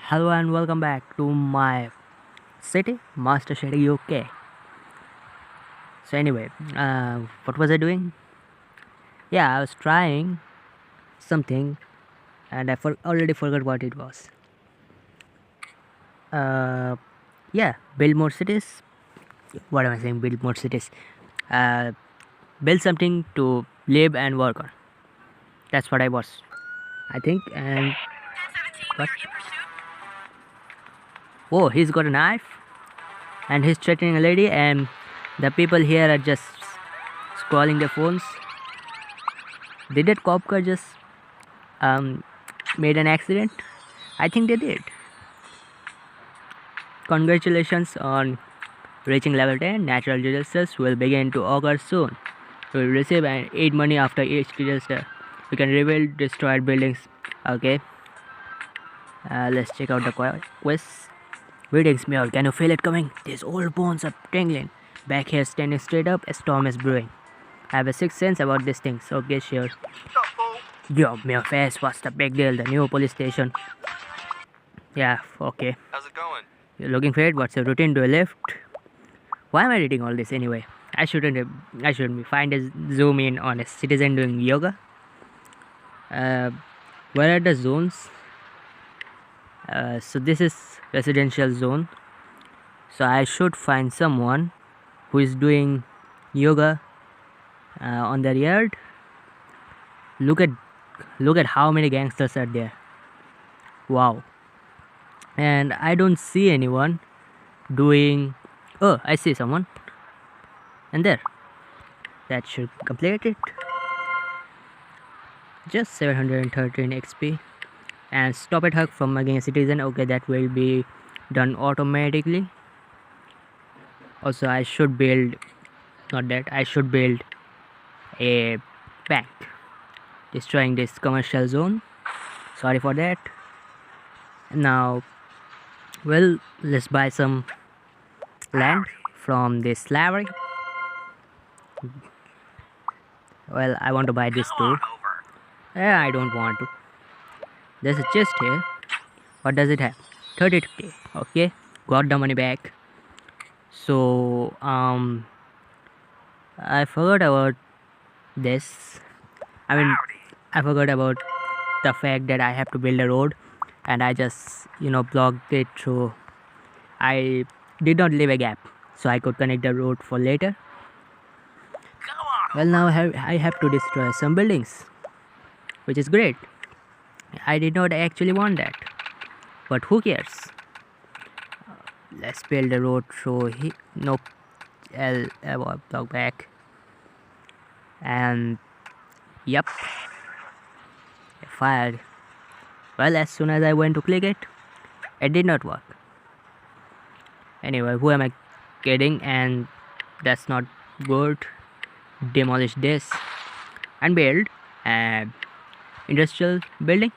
Hello and welcome back to my city, Master City UK. So anyway, what was I doing? Yeah, I was trying something, and already forgot what it was. Uh, yeah, build more cities. What am I saying? Build more cities. Uh, build something to live and work on. That's what I was, I think. And what? Oh, he's got a knife, and he's threatening a lady, and the people here are just scrolling their phones. Did that cop car just um, made an accident? I think they did. Congratulations on reaching level 10. Natural disasters will begin to occur soon. You will receive an aid money after each disaster. You can rebuild destroyed buildings. Okay, let's check out the quest. Greetings, Mayor. Can you feel it coming? These old bones are tingling. Back here, standing straight up, a storm is brewing. I have a sixth sense about these things. Okay, sure. Yo, Mayor Face, what's the big deal? The new police station. Yeah, okay. How's it going? You're looking for it? What's your routine? Do a lift? Why am I reading all this anyway? I shouldn't be. Find a zoom in on a citizen doing yoga. Uh, where are the zones? So this is residential zone. So I should find someone who is doing yoga on their yard. Look at how many gangsters are there. Wow. And I don't see anyone doing. Oh, I see someone. And there. That should complete it. Just 713 XP. And stop it hug from against citizen. Okay, that will be done automatically. Also, I should build, not that, I should build a bank, destroying this commercial zone. Sorry for that. Now, well, let's buy some land from this slavery. Well, I want to buy this too. Yeah, I don't want to. There's a chest here. What does it have? 32k. Okay, got the money back. So I forgot about this. I forgot about the fact that I have to build a road, and I just blocked it through. I did not leave a gap, so I could connect the road for later. Well, now I have to destroy some buildings, which is great. I did not actually want that, but who cares? Let's build a road through here. Nope. Block back. And yep, fired. Well, as soon as I went to click it, it did not work. Anyway, who am I kidding? And that's not good. Demolish this and build an industrial building.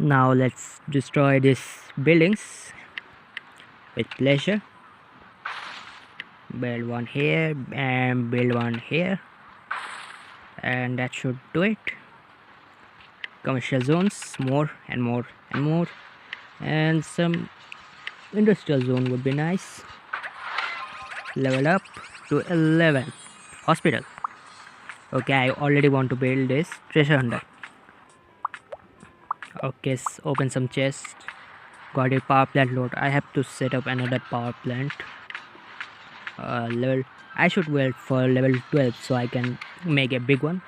Now let's destroy these buildings with pleasure. Build one here and build one here, and that should do it. Commercial zones, more and more and more, and some industrial zone would be nice. Level up to 11. Hospital. Okay, I already want to build this treasure hunter. Okay, open some chest. Got a power plant load. I have to set up another power plant. I should wait for level 12 so I can make a big one.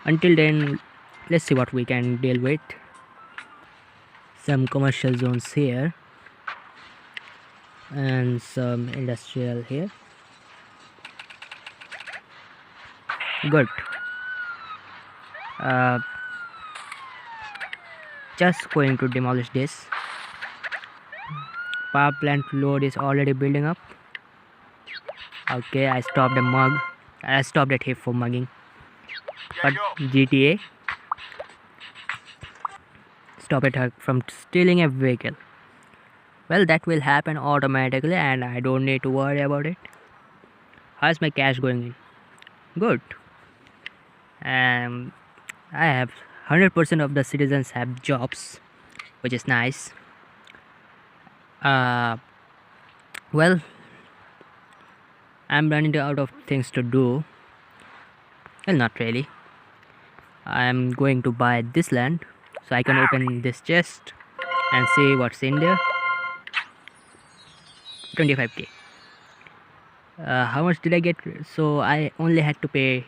Until then, let's see what we can deal with. Some commercial zones here and some industrial here. Good. uh, just going to demolish this. Power plant load is already building up. Okay, I stopped a mug. I stopped that thief for mugging. But GTA stop it from stealing a vehicle. Well, that will happen automatically and I don't need to worry about it. How's my cash going in? Good. Um, I have 100% of the citizens have jobs, which is nice. Uh, well, I'm running out of things to do. Well, not really. I'm going to buy this land so I can open this chest and see what's in there. 25k. How much did I get? So I only had to pay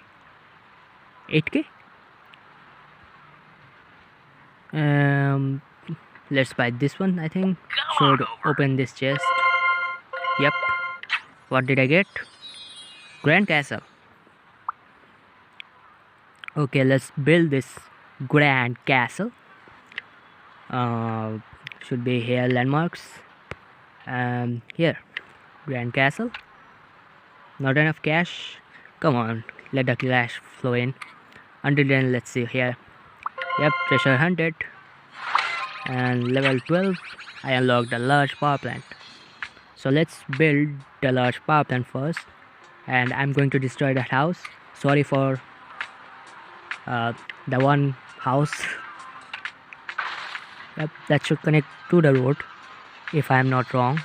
8k. Let's buy this one. I think should open this chest. Yep. What did I get? Grand Castle. Okay, let's build this Grand Castle. Should be here landmarks. Here, Grand Castle. Not enough cash. Come on, let the cash flow in. Until then, let's see here. Yep, treasure hunted. And level 12, I unlocked a large power plant. So let's build the large power plant first. And I'm going to destroy that house. Sorry for the one house. Yep, that should connect to the road, if I'm not wrong.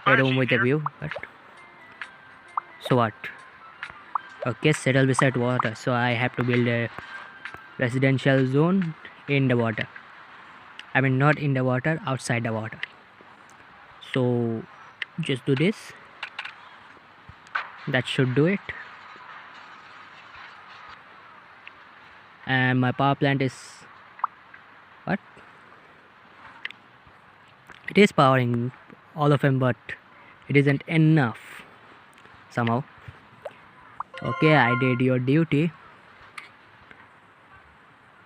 A room with a view, but so what? Okay, settle beside water, so I have to build a residential zone in the water. I mean, not in the water, outside the water. So just do this. That should do it. And my power plant is what? It is powering all of them, but it isn't enough somehow. Okay, I did your duty.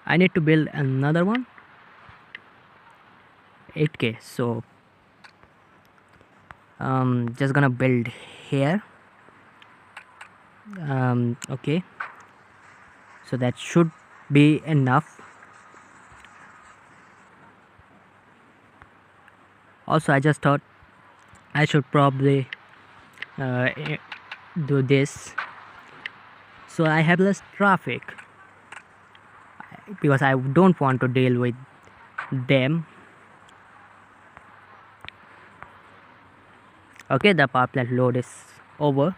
I need to build another one. 8k. So just gonna build here. Okay, so that should be enough. Also, I just thought I should probably do this so I have less traffic, because I don't want to deal with them. Okay, the power plant load is over.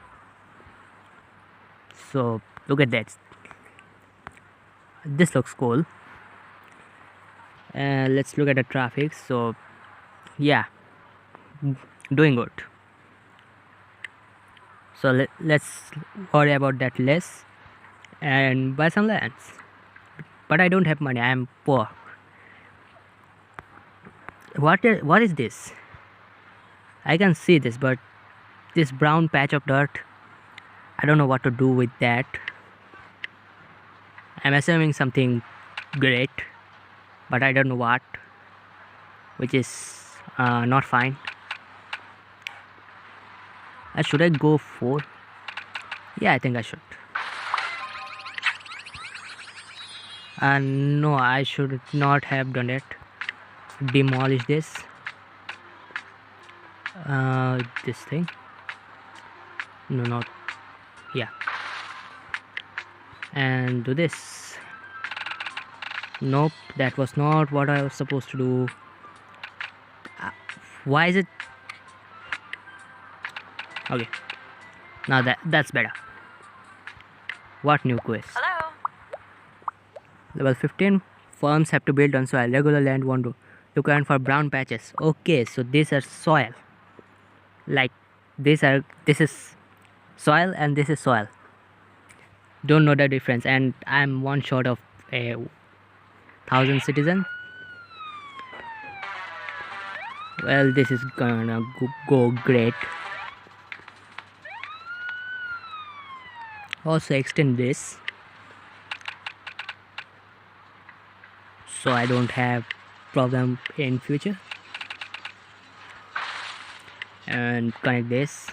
So look at that. This looks cool. Let's look at the traffic. So yeah, doing good. So let's worry about that less and buy some lands. But I don't have money. I am poor. What is this? I can see this, but this brown patch of dirt, I don't know what to do with that. I'm assuming something great, but I don't know what, which is not fine. Should I go for? Yeah, I think I should. No, I should not have done it. Demolish this. This thing. No, not. Yeah. And do this. Nope, that was not what I was supposed to do. Why is it? Okay. Now that's better. What new quest? Hello. Level 15. Farms have to build on soil. Regular land want to look around for brown patches. Okay, so these are soil. Like this is soil and this is soil. Don't know the difference, and I'm one short of a 1,000 citizens. Well, this is gonna go great. Also extend this. so I don't have problem in future. And connect this,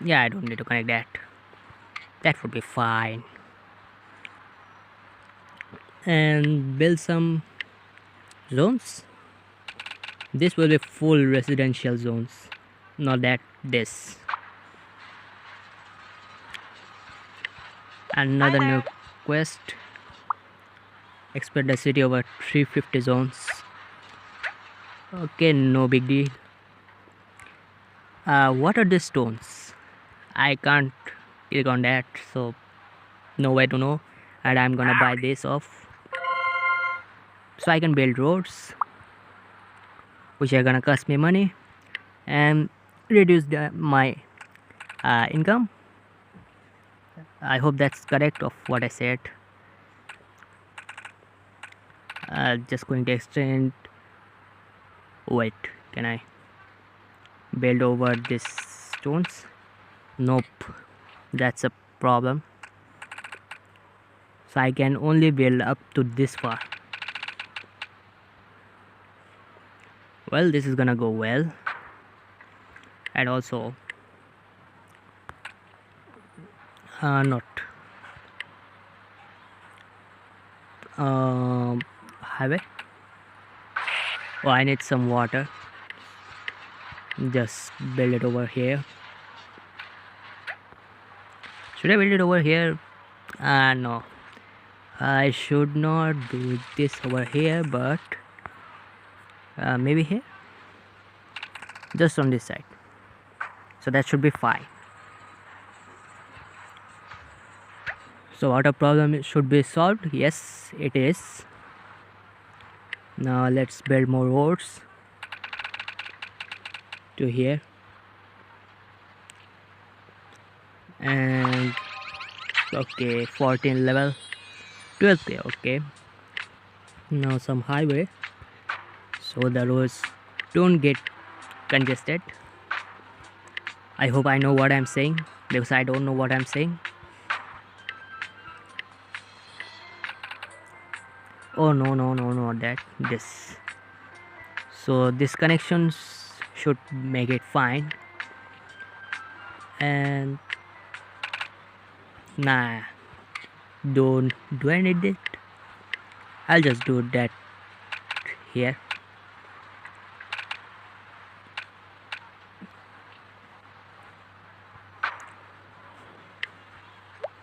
yeah, I don't need to connect that. That would be fine. And build some zones. This will be full residential zones, not that this. Another new quest. Expert the city over 350 zones. Okay, no big deal. What are these stones? I can't click on that, so no way to know. And I'm gonna buy this off, so I can build roads, which are gonna cost me money and reduce my income. I hope that's correct of what I said. Just going to extend. Wait, can I build over these stones? Nope, that's a problem. So I can only build up to this far. Well, this is gonna go well. And also not highway. Oh, I need some water. Just build it over here. Should I build it over here? No, I should not do this over here, but maybe here, just on this side, so that should be fine. So water problem should be solved. Yes, it is. Now let's build more roads to here. And okay, 14 level, 12k. Okay, now some highway, so the roads don't get congested. I hope I know what I'm saying, because I don't know what I'm saying. Oh no, not that, this. So this connections should make it fine. And nah, do I need it? I'll just do that here.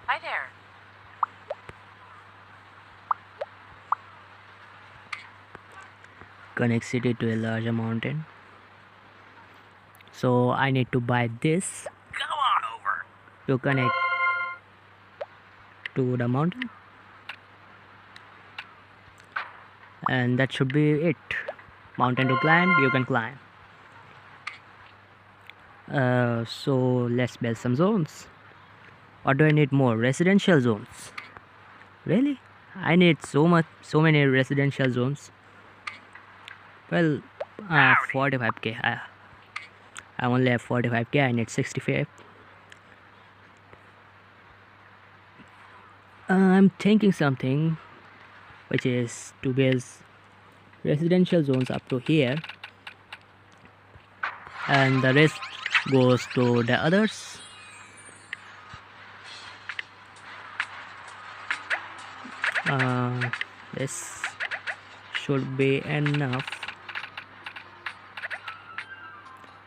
Hi there. Connect city to a larger mountain. So I need to buy this. Go on over. To connect to the mountain, and that should be it. Mountain to climb, you can climb. So let's build some zones. Or do I need more residential zones? Really? I need so many residential zones. Well, 45k. I only have 45k. I need 65. I'm thinking something, which is to build residential zones up to here, and the rest goes to the others. This should be enough.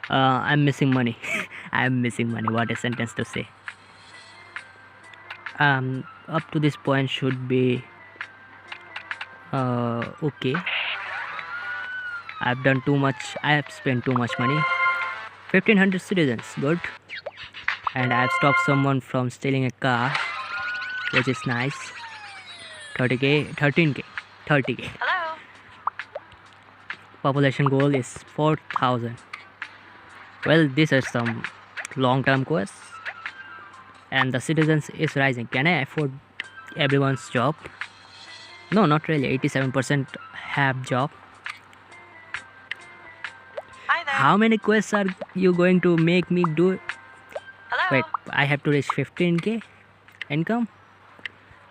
I'm missing money. I'm missing money. What a sentence to say. Up to this point should be okay. I've done too much. I have spent too much money. 1500 citizens, good. And I've stopped someone from stealing a car, which is nice. 30k, 13k, 30k. Hello. Population goal is 4000. Well, these are some long-term quests, and the citizens is rising. Can I afford everyone's job? No, not really. 87% have job. Hi there. How many quests are you going to make me do? Hello. Wait, I have to reach 15k income?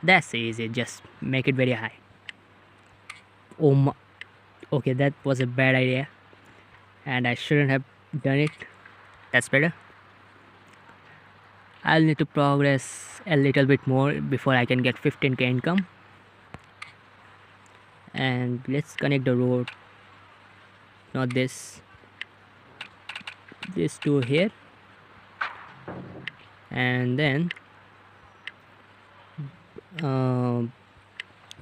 That's easy, just make it very high. Oh my, okay, that was a bad idea and I shouldn't have done it. That's better. I'll need to progress a little bit more before I can get 15k income. And let's connect the road, not this to here, and then um,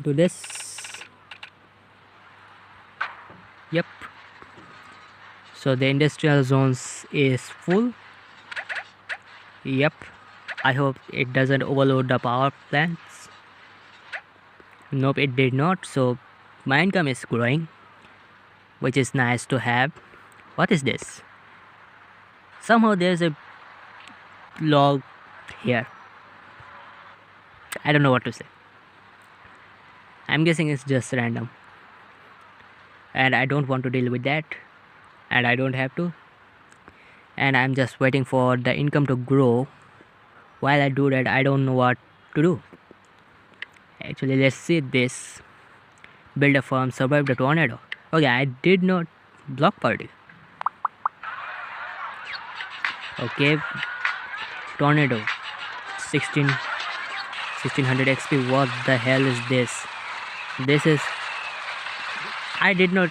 do this. Yep. So the industrial zones is full. Yep. I hope it doesn't overload the power plants. Nope, it did not. So my income is growing, which is nice to have. What is this? Somehow there's a log here. I don't know what to say. I'm guessing it's just random. And I don't want to deal with that. And I don't have to. And I'm just waiting for the income to grow. While I do that, I don't know what to do. Actually, let's see this. Build a farm, survive the tornado. Okay, I did not block party. Okay, tornado. 1600 XP. What the hell is this? This is... I did not...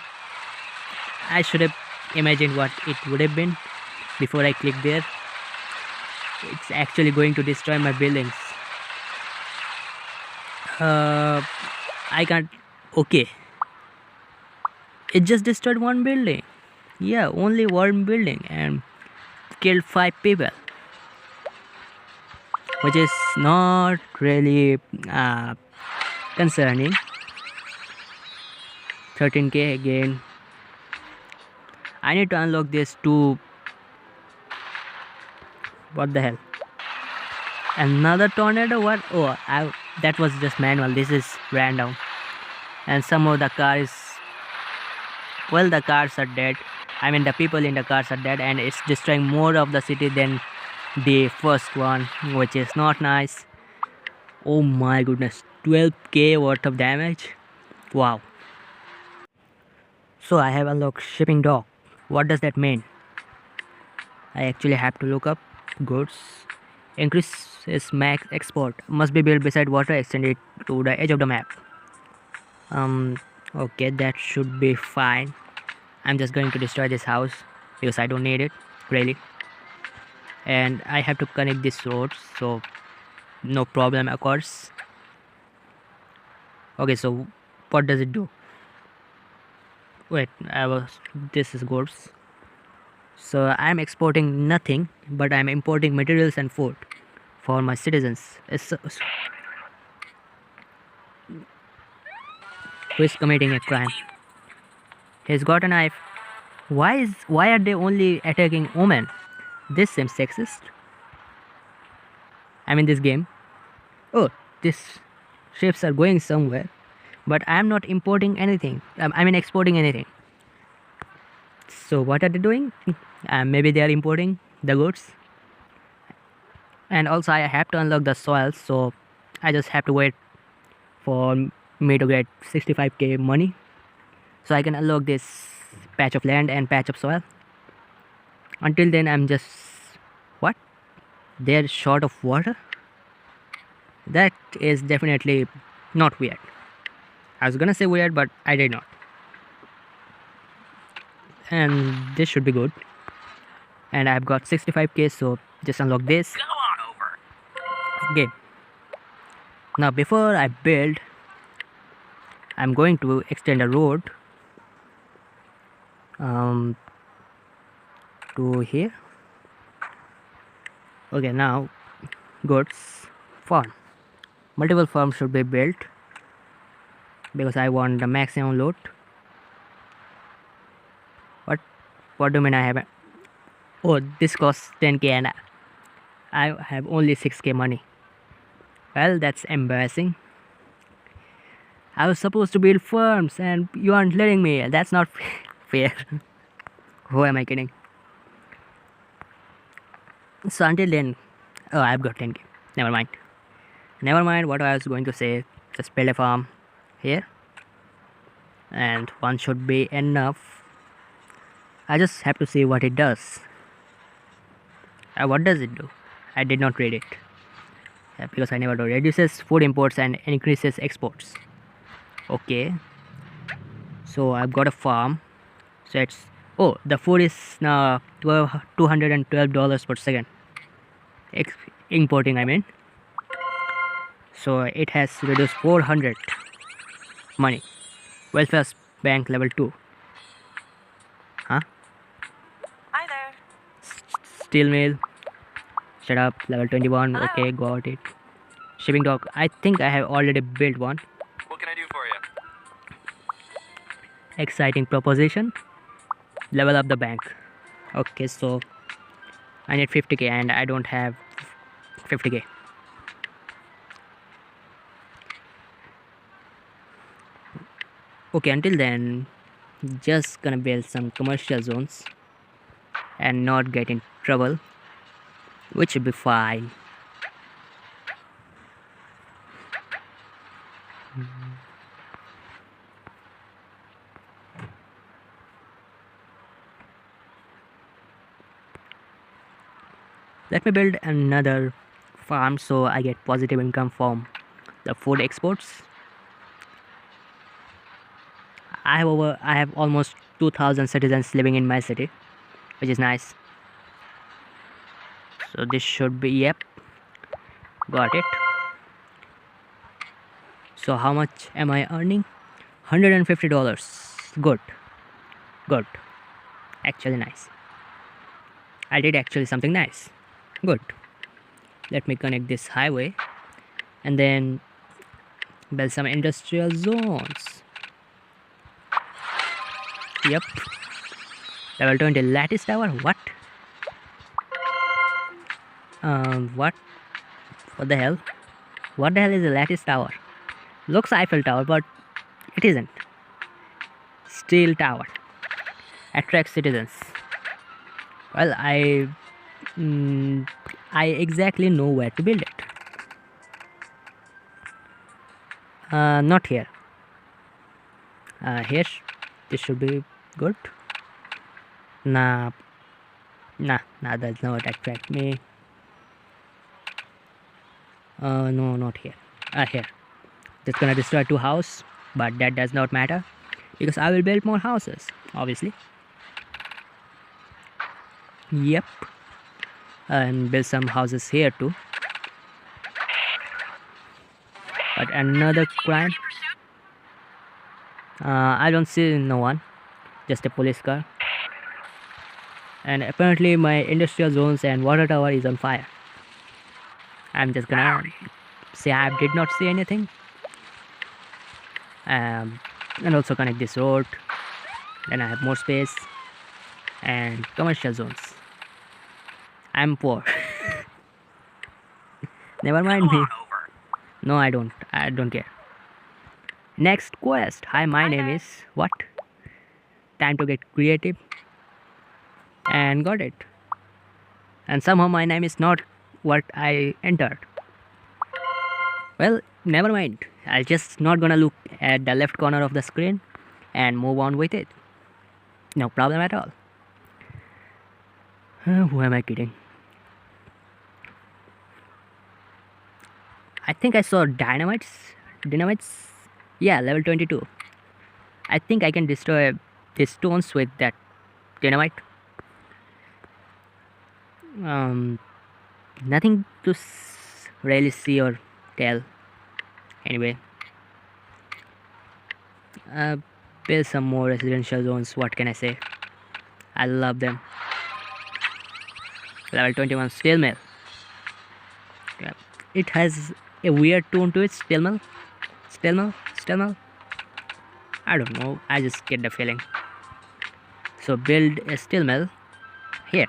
I should have imagined what it would have been before I clicked there. It's actually going to destroy my buildings. I can't... Okay. It just destroyed one building. Yeah, only one building and killed 5 people. Which is not really concerning. 13k again. I need to unlock this too. What the hell? Another tornado? What? Oh, that was just manual. This is random. And somehow the car is... Well, the cars are dead. I mean, the people in the cars are dead, and it's destroying more of the city than the first one, which is not nice. Oh my goodness, 12k worth of damage. Wow. So I have unlocked shipping dock. What does that mean? I actually have to look up. Goods. Increases max export. Must be built beside water. Extend it to the edge of the map. Okay, that should be fine. I'm just going to destroy this house because I don't need it, really. And I have to connect this road, so no problem occurs. Okay, so what does it do? Wait, this is goods. So I'm exporting nothing, but I'm importing materials and food for my citizens. Who is committing a crime? He's got a knife. Why are they only attacking women? This seems sexist. I mean, this game. Oh, these ships are going somewhere, but I'm not importing anything. I mean, exporting anything. So what are they doing? Maybe they are importing the goods. And also I have to unlock the soil, so I just have to wait for me to get 65k money so I can unlock this patch of land and patch of soil. Until then, I'm just... What? They're short of water? That is definitely not weird. I was gonna say weird, but I did not. And this should be good. And I've got 65k, so just unlock this. Go on over. Okay. Now before I build, I'm going to extend a road to here. Okay, now goods farm. Multiple farms should be built because I want the maximum load. What do you mean I haven't? Oh, this costs 10k and I have only 6k money. Well, that's embarrassing. I was supposed to build farms and you aren't letting me. That's not fair. Who am I kidding? So until then, oh, I've got 10k. Never mind. Never mind what I was going to say. Just build a farm here, and one should be enough. I just have to see what it does. What does it do? I did not read it because I never do. Reduces food imports and increases exports. Okay, so I've got a farm. So it's, oh, the food is now $212 per second. Importing, I mean. So it has reduced 400 money. Welfare bank level 2. Huh? Hi there. Steel mill. Shut up. Level 21. Hello. Okay, got it. Shipping dock. I think I have already built one. What can I do for you? Exciting proposition. Level up the bank. Okay, so I need 50k and I don't have 50k. Okay, until then, just gonna build some commercial zones and not get in trouble, which should be fine. Let me build another farm so I get positive income from the food exports. I have almost 2000 citizens living in my city, which is nice. So this should be, yep, got it. So how much am I earning? $150. Good, good. Actually nice. I did actually something nice. Good. Let me connect this highway and then build some industrial zones. Yep. Level 20 lattice tower. What? What? What the hell? What the hell is a lattice tower? Looks Eiffel Tower, but it isn't. Steel tower. Attracts citizens. Well, I exactly know where to build it. Not here. Here, this should be good. Nah, that does not attract me. No, not here. Here. Just gonna destroy 2 houses, but that does not matter because I will build more houses, obviously. Yep. And build some houses here too. But another crime. I don't see no one, just a police car. And apparently my industrial zones and water tower is on fire. I'm just gonna say I did not see anything. And also connect this road. Then I have more space and commercial zones. I'm poor. Never mind Come me. on over. No, I don't care. Next quest. Hi, my name there. is what? Time to get creative. And got it. And somehow my name is not what I entered. Well, never mind. I'll just not gonna look at the left corner of the screen and move on with it. No problem at all. Who am I kidding? I think I saw dynamites. Dynamites? Yeah, level 22. I think I can destroy the stones with that dynamite. Nothing to really see or tell. Anyway, build some more residential zones. What can I say? I love them. Level 21 steel mill. Yeah. It has a weird tone to it. Steel mill. Steel mill. Steel mill. I don't know. I just get the feeling. So build a steel mill here.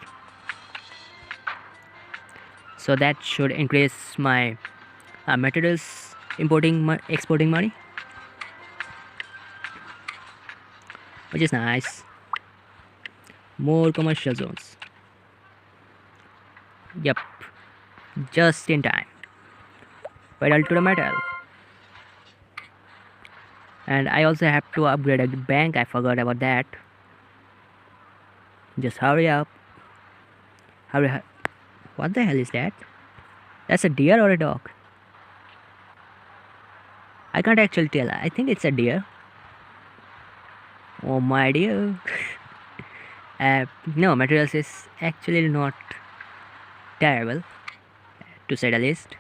So that should increase my materials exporting money, which is nice. More commercial zones. Yep, just in time. Pedal to the metal. And I also have to upgrade a bank. I forgot about that. Just hurry up. Hurry. What the hell is that? That's a deer or a dog? I can't actually tell. I think it's a deer. Oh my dear. No, materials is actually not terrible, to say the least.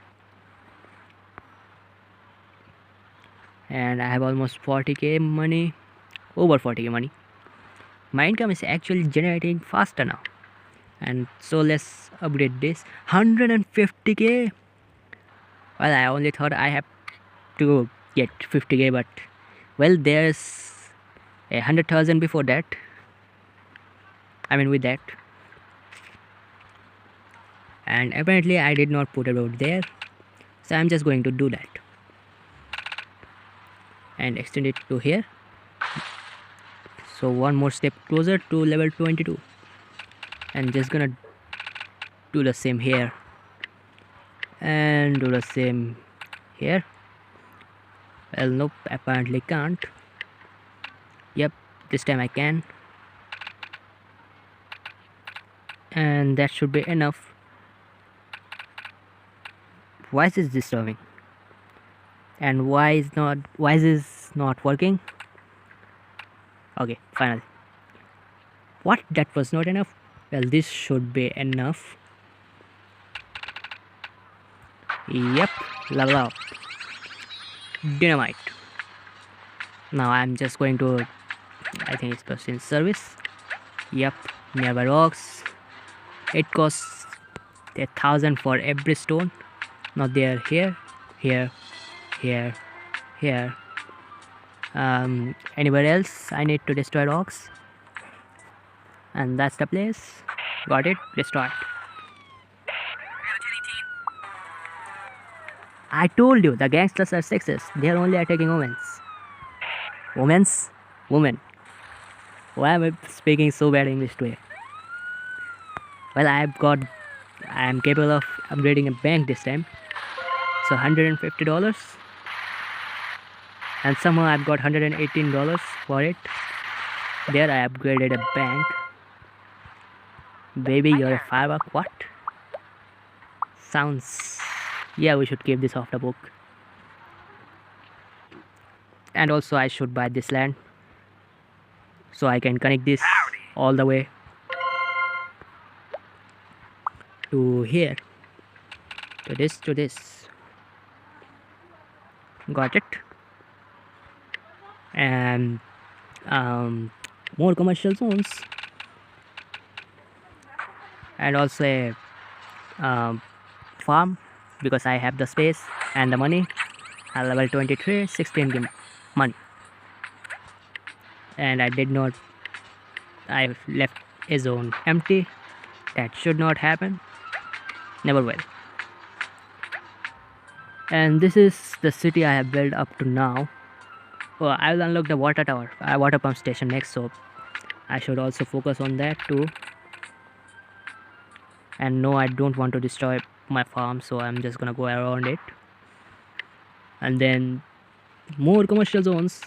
And I have almost 40k money. Over 40k money. My income is actually generating faster now. And so let's upgrade this. 150k. Well, I only thought I have to get 50k, but well, there's 100,000 before that. I mean, with that. And apparently, I did not put it out there, so I'm just going to do that and extend it to here. So one more step closer to level 22, and just gonna do the same here and do the same here. Well, nope, apparently can't. Yep, this time I can, and that should be enough. Why is this disturbing? And why is this not working? Okay, finally. What? That was not enough? Well, this should be enough. Yep, level up. Dynamite. Now I'm just going to, I think it's first in service. Yep, nearby rocks. It costs 1,000 for every stone. Not there, here, here, here, here. Anywhere else I need to destroy rocks. And that's the place. Got it, destroyed. I told you, the gangsters are sexist. They are only attacking women. Women. Why am I speaking so bad English today? Well, I am capable of upgrading a bank this time. So $150. And somehow I've got $118 for it. There I upgraded a bank. Baby, you're a firework. What? Sounds... Yeah, we should keep this off the book. And also I should buy this land, so I can connect this all the way to here. To this. Got it. And more commercial zones. And also a farm, because I have the space and the money. At level 23, 16 game money. And I left a zone empty. That should not happen. Never will. And this is the city I have built up to now. Oh, I will unlock the water tower, water pump station next, so I should also focus on that too. And no, I don't want to destroy my farm, so I'm just gonna go around it. And then more commercial zones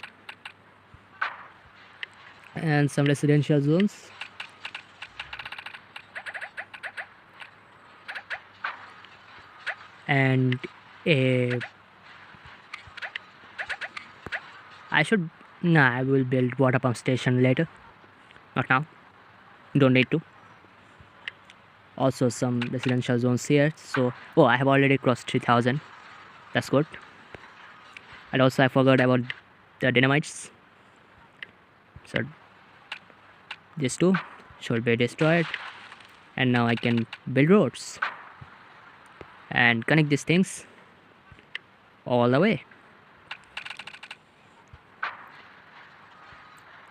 and some residential zones. And I will build water pump station later, not now, don't need to. Also some residential zones here. So I have already crossed 3,000. That's good. And also I forgot about the dynamites, so these two should be destroyed. And now I can build roads and connect these things all the way.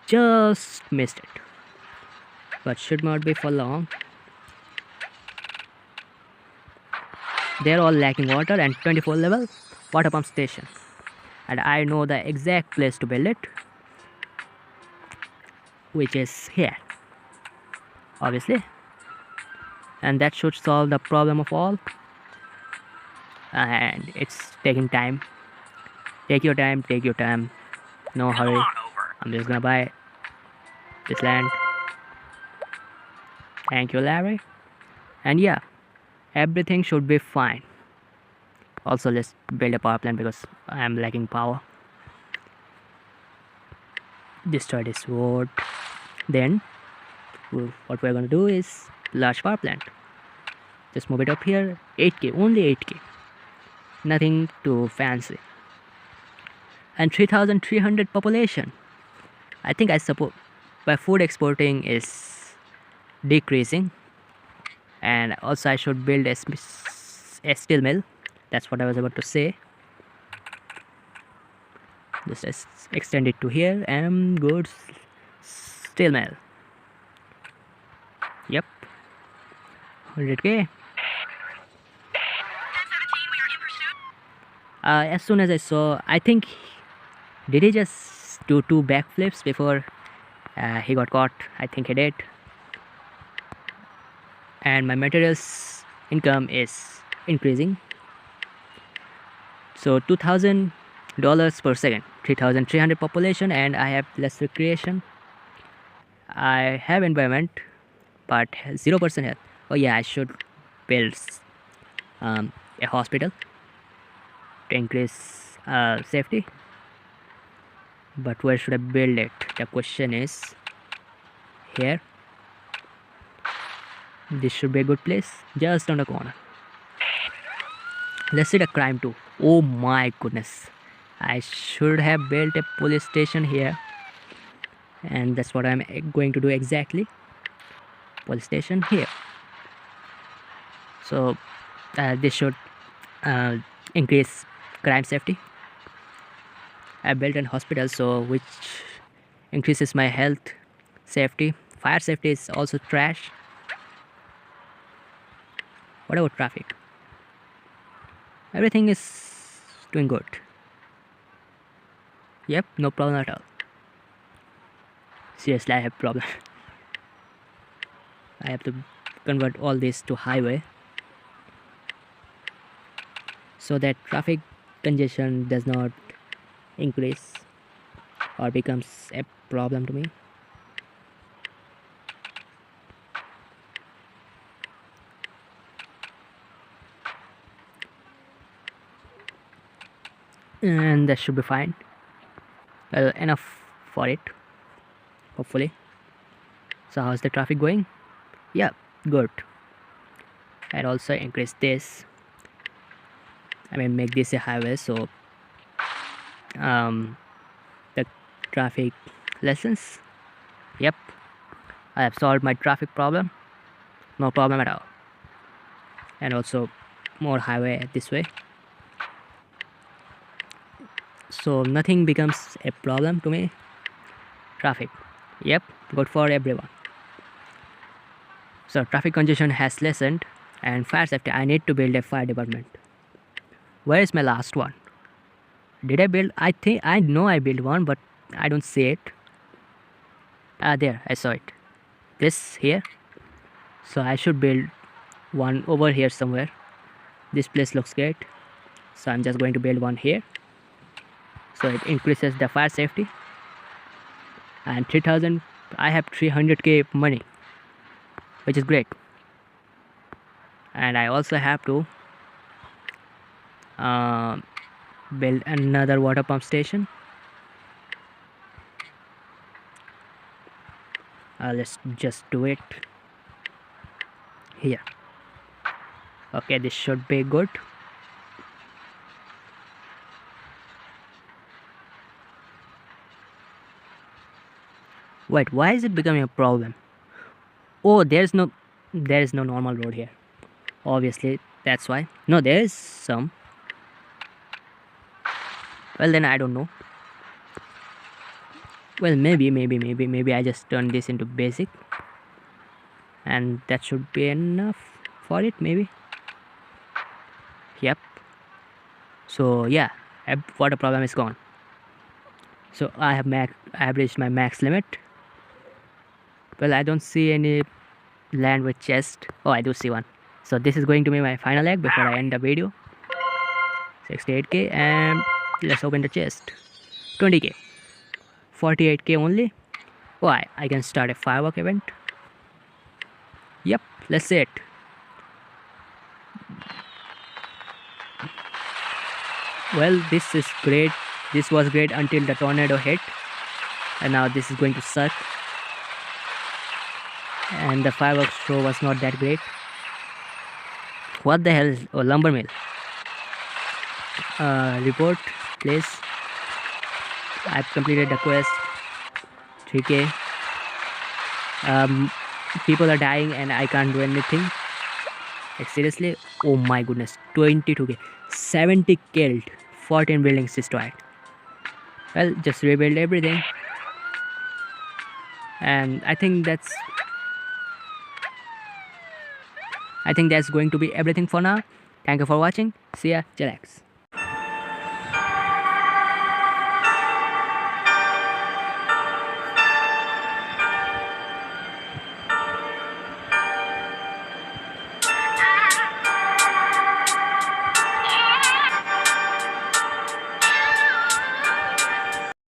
Just missed it, but should not be for long. They're all lacking water and 24 level water pump station, and I know the exact place to build it, which is here, obviously. and that should solve the problem of all. And it's taking time. Take your time, take your time. No hurry. I'm just gonna buy this land. Thank you, Larry. And yeah, everything should be fine. Also, let's build a power plant because I am lacking power. Destroy this road. Then, what we're gonna do is large power plant. Just move it up here. 8k, only 8k. Nothing too fancy. And 3,300 population. I think I suppose my food exporting is decreasing, and also I should build a steel mill. That's what I was about to say. Just extend it to here and good steel mill. Yep, 100k. As soon as I saw, I think, did he just do 2 backflips before he got caught? I think he did. And my materials income is increasing. So $2,000 per second, 3,300 population, and I have less recreation. I have environment, but 0% health. Oh yeah, I should build a hospital to increase safety. But where should I build it? The question is here. This should be a good place, just on the corner. Let's see the crime too. Oh my goodness, I should have built a police station here, and that's what I'm going to do exactly. Police station here. So this should increase crime safety. I built an hospital, so which increases my health safety. Fire safety is also trash. What about traffic? Everything is doing good. Yep, no problem at all. Seriously, I have problem. I have to convert all this to highway so that traffic congestion does not increase or becomes a problem to me. And that should be fine. Well, enough for it, hopefully. So how's the traffic going? Yeah, good. I'd also increase this. I mean, make this a highway, so the traffic lessens. Yep, I have solved my traffic problem. No problem at all. And also more highway this way, so nothing becomes a problem to me. Traffic, yep, good for everyone. So traffic congestion has lessened, and fire safety, I need to build a fire department. Where is my last one? Did I build? I think I know I built one, but I don't see it. There, I saw it. This here. So I should build one over here somewhere. This place looks great, so I'm just going to build one here, so it increases the fire safety. And 3,000, I have 300k money, which is great. And I also have to build another water pump station. Let's just do it here. Okay, this should be good. Wait, why is it becoming a problem? Oh, there is no normal road here. Obviously, that's why. No, there is some. Well, then I don't know. Well, maybe I just turn this into basic, and that should be enough for it, maybe. Yep. So yeah, water problem is gone. So I have reached my max limit. Well, I don't see any land with chest. Oh, I do see one. So this is going to be my final egg before I end the video. 68k, and let's open the chest. 20k, 48k only. Oh, I can start a firework event. Yep, let's see it. Well, this is great. This was great until the tornado hit, and now this is going to suck. And the fireworks show was not that great. What the hell is lumber mill? Report, please. I've completed the quest. 3k. People are dying and I can't do anything. Like seriously? Oh my goodness. 22k. 70 killed. 14 buildings destroyed. Well, just rebuild everything. And I think that's going to be everything for now. Thank you for watching. See ya. Chillax.